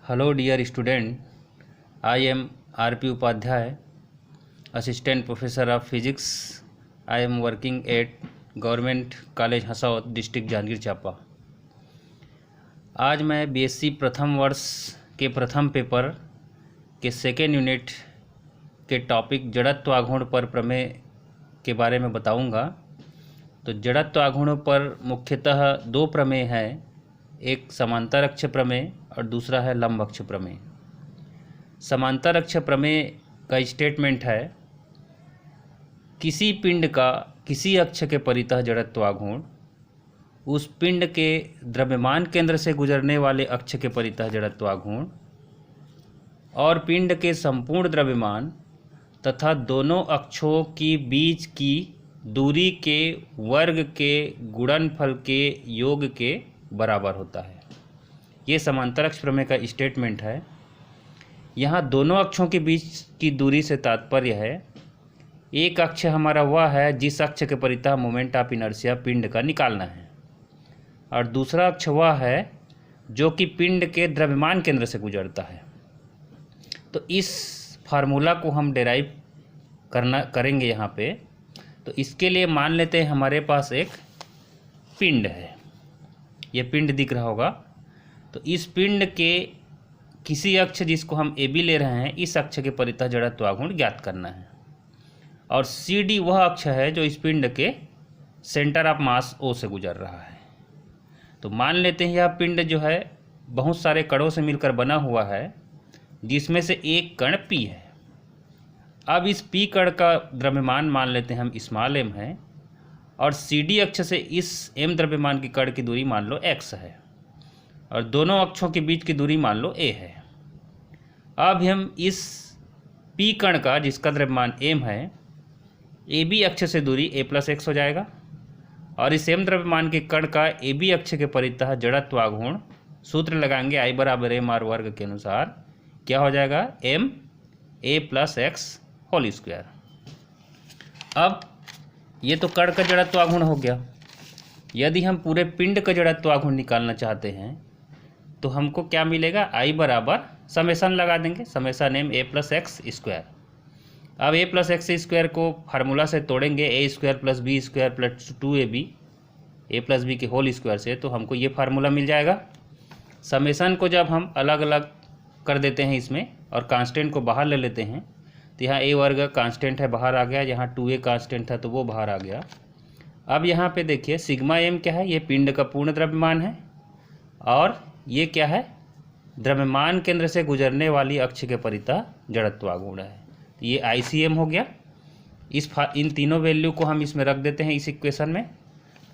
Hello dear student, I am R.P. Upadhyay, Assistant Professor of Physics. I am working at Government College Hasawat, district Janjgir Champa. आज मैं BSc प्रथम वर्ष के प्रथम paper के सेकेंड यूनिट के टॉपिक जड़त्व आघूर्ण पर प्रमेय के बारे में बताऊंगा। तो जड़त्व आघूर्ण पर मुख्यतः दो प्रमेय हैं, एक समांतर अक्ष प्रमेय और दूसरा है लंब अक्ष प्रमेय। समांतर अक्ष प्रमेय का स्टेटमेंट है, किसी पिंड का किसी अक्ष के परितः जड़त्व आघूर्ण उस पिंड के द्रव्यमान केंद्र से गुजरने वाले अक्ष के परितः जड़त्व आघूर्ण और पिंड के संपूर्ण द्रव्यमान तथा दोनों अक्षों की बीच की दूरी के वर्ग के गुणनफल के योग के बराबर होता है। ये समांतर अक्ष प्रमेय का स्टेटमेंट है। यहाँ दोनों अक्षों के बीच की दूरी से तात्पर्य है, एक अक्ष हमारा वह है जिस अक्ष के परितः मोमेंट ऑफ इनर्शिया पिंड का निकालना है, और दूसरा अक्ष वह है जो कि पिंड के द्रव्यमान केंद्र से गुजरता है। तो इस फार्मूला को हम डेराइव करेंगे यहाँ पे। तो इसके लिए मान लेते हैं हमारे पास एक पिंड है, ये पिंड दिख रहा होगा। तो इस पिंड के किसी अक्ष जिसको हम ए बी ले रहे हैं, इस अक्ष के परितः जड़त्व आघूर्ण ज्ञात करना है, और सी डी वह अक्ष है जो इस पिंड के सेंटर ऑफ मास ओ से गुजर रहा है। तो मान लेते हैं यह पिंड जो है बहुत सारे कणों से मिलकर बना हुआ है, जिसमें से एक कण पी है। अब इस पी कण का द्रव्यमान मान लेते हैं हम स्मॉल एम है, और सी डी अक्ष से इस एम द्रव्यमान की कण की दूरी मान लो एक्स है, और दोनों अक्षों के बीच की दूरी मान लो ए है। अब हम इस पी कण का जिसका द्रव्यमान एम है, ए बी अक्ष से दूरी ए प्लस एक्स हो जाएगा, और इस एम द्रव्यमान के कण का ए बी अक्ष के परितः जड़त्व आघूर्ण सूत्र लगाएंगे आई बराबर एम आर वर्ग के अनुसार, क्या हो जाएगा M A plus X whole square. अब ये तो कण का जड़त्व आघूर्ण हो गया। यदि हम पूरे पिंड का जड़त्व आघूर्ण निकालना चाहते हैं तो हमको क्या मिलेगा, आई बराबर समेसन लगा देंगे, summation M A plus X square. अब ए प्लस एक्स स्क्वायर को फार्मूला से तोड़ेंगे, A square plus B square plus 2ab A plus B के होल स्क्वायर से, तो हमको ये फार्मूला मिल जाएगा। समेसन को जब हम अलग अलग कर देते हैं इसमें और कांस्टेंट को बाहर ले लेते हैं, तो यहाँ ए वर्ग कांस्टेंट है बाहर आ गया, यहाँ 2a कांस्टेंट था तो वो बाहर आ गया। अब यहाँ पे देखिए सिग्मा एम क्या है, ये पिंड का पूर्ण द्रव्यमान है, और ये क्या है, द्रव्यमान केंद्र से गुजरने वाली अक्ष के परितः जड़त्व आघूर्ण है। तो ये ICM हो गया। इन तीनों वैल्यू को हम इसमें रख देते हैं इस इक्वेशन में,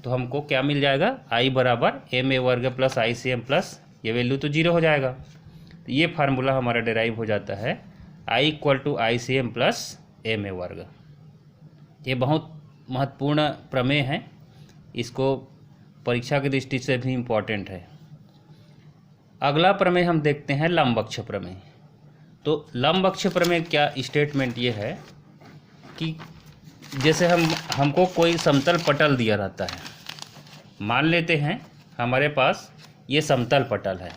तो हमको क्या मिल जाएगा, आई बराबर एम ए वर्ग प्लस ICM प्लस ये वैल्यू तो 0 हो जाएगा। तो ये फार्मूला हमारा डेराइव हो जाता है I equal to ICM plus M A वर्ग। ये बहुत महत्वपूर्ण प्रमेय है, इसको परीक्षा की दृष्टि से भी इम्पॉर्टेंट है। अगला प्रमेय हम देखते हैं लंब अक्ष प्रमेय। तो लंब अक्ष प्रमेय क्या स्टेटमेंट ये है कि जैसे हमको कोई समतल पटल दिया रहता है, मान लेते हैं हमारे पास ये समतल पटल है,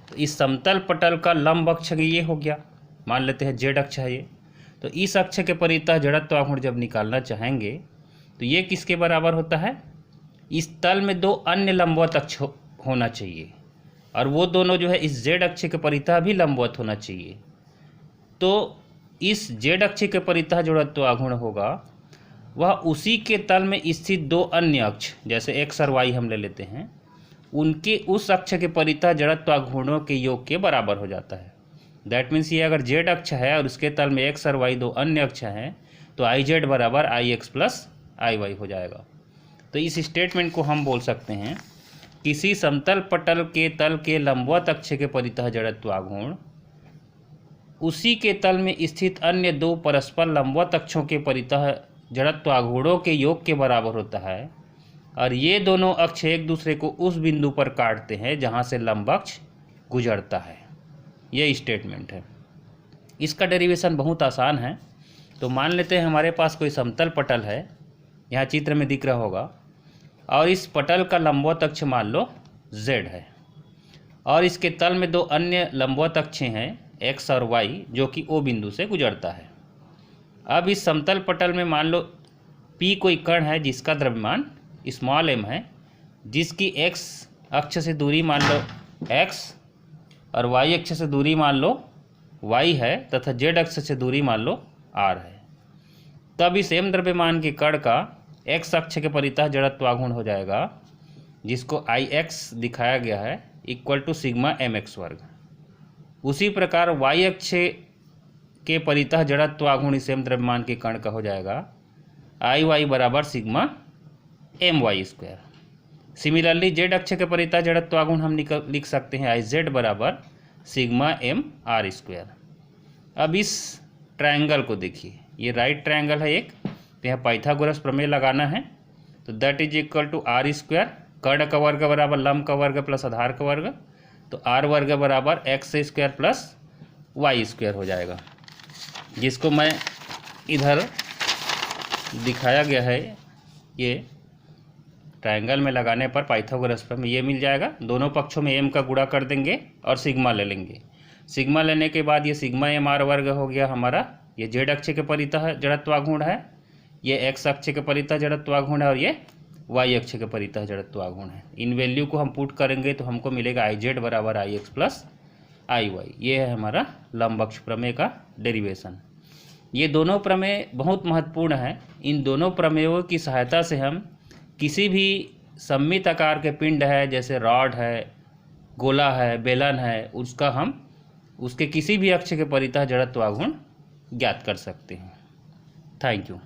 तो इस समतल पटल का लंब अक्ष ये हो गया, मान लेते हैं जेड अक्ष है ये। तो इस अक्ष के परितः जड़त्व आघूर्ण जब निकालना चाहेंगे तो ये किसके बराबर होता है, इस तल में दो अन्य लंबवत अक्ष होना चाहिए, और वो दोनों जो है इस जेड अक्ष के परितः भी लंबवत होना चाहिए। तो इस जेड अक्ष के परितः जड़त्व आघूर्ण होगा वह उसी के तल में स्थित दो अन्य अक्ष, जैसे एक्स और वाई हम ले लेते हैं, उनके उस अक्ष के परितः जड़त्व आघूर्णों के योग के बराबर हो जाता है। दैट मीन्स ये अगर जेड अक्ष है और उसके तल में एक्स और वाई दो अन्य अक्ष हैं, तो आई जेड बराबर आई एक्स प्लस आई वाई हो जाएगा। तो इस स्टेटमेंट को हम बोल सकते हैं, किसी समतल पटल के तल के लंबवत अक्ष के परितः जड़त्व आघूर्ण उसी के तल में स्थित अन्य दो परस्पर लंबवत अक्षों के परितः जड़त्व आघूर्णों के योग के बराबर होता है, और ये दोनों अक्ष एक दूसरे को उस बिंदु पर काटते हैं जहाँ से लंब अक्ष गुजरता है। ये स्टेटमेंट है। इसका डेरिवेशन बहुत आसान है। तो मान लेते हैं हमारे पास कोई समतल पटल है, यहाँ चित्र में दिख रहा होगा, और इस पटल का लंबवत अक्ष मान लो z है, और इसके तल में दो अन्य लंबवत अक्षें हैं x और y जो कि O बिंदु से गुजरता है। अब इस समतल पटल में मान लो P कोई कण है जिसका द्रव्यमान स्मॉल m है, जिसकी x अक्ष से दूरी मान लो x और y अक्ष से दूरी मान लो y है तथा z अक्ष से दूरी मान लो r है। तब इस m द्रव्यमान के कण का x अक्ष के परितः जड़त्वाघूर्ण हो जाएगा, जिसको Ix दिखाया गया है, इक्वल टू सिग्मा mx वर्ग। उसी प्रकार y अक्ष के परितः जड़त्वाघूर्ण इस m द्रव्यमान के कण का हो जाएगा Iy बराबर sigma my square. Similarly z अक्ष के परितः जड़त्वाघूर्ण हम लिख सकते हैं Iz बराबर सिग्मा mr स्क्वायर। अब इस ट्रायंगल को देखिए, ये राइट ट्रायंगल है एक, तो यहाँ पाइथागोरस प्रमेय लगाना है। तो that is equal to R square, कर्ण का वर्ग बराबर लंब का वर्ग प्लस आधार का वर्ग, तो आर वर्ग बराबर X square plus Y square हो जाएगा, जिसको मैं इधर दिखाया गया है। ये ट्रायंगल में लगाने पर पाइथागोरस प्रमेय ये मिल जाएगा। दोनों पक्षों में m का गुणा कर देंगे और सिग्मा ले लेंगे। सिग्मा लेने के बाद ये सिग्मा mr वर्ग हो गया हमारा। ये z अक्ष के परितः जड़त्वाघूर्ण है, ये x अक्ष के परितः जड़त्वाघूर्ण है और ये y अक्ष के परितः जड़त्वाघूर्ण है। इन वैल्यू को हम पुट करेंगे तो हमको मिलेगा Iz बराबर Ix प्लस Iy। ये है हमारा लंब अक्ष प्रमेय का डेरिवेशन। ये दोनों प्रमेय बहुत महत्वपूर्ण है। इन दोनों प्रमेयों की सहायता से हम किसी भी सममित आकार के पिंड है, जैसे रॉड है, गोला है, बेलन है, उसका हम उसके किसी भी अक्ष के परितः जड़त्वाघूर्ण ज्ञात कर सकते हैं। Thank you.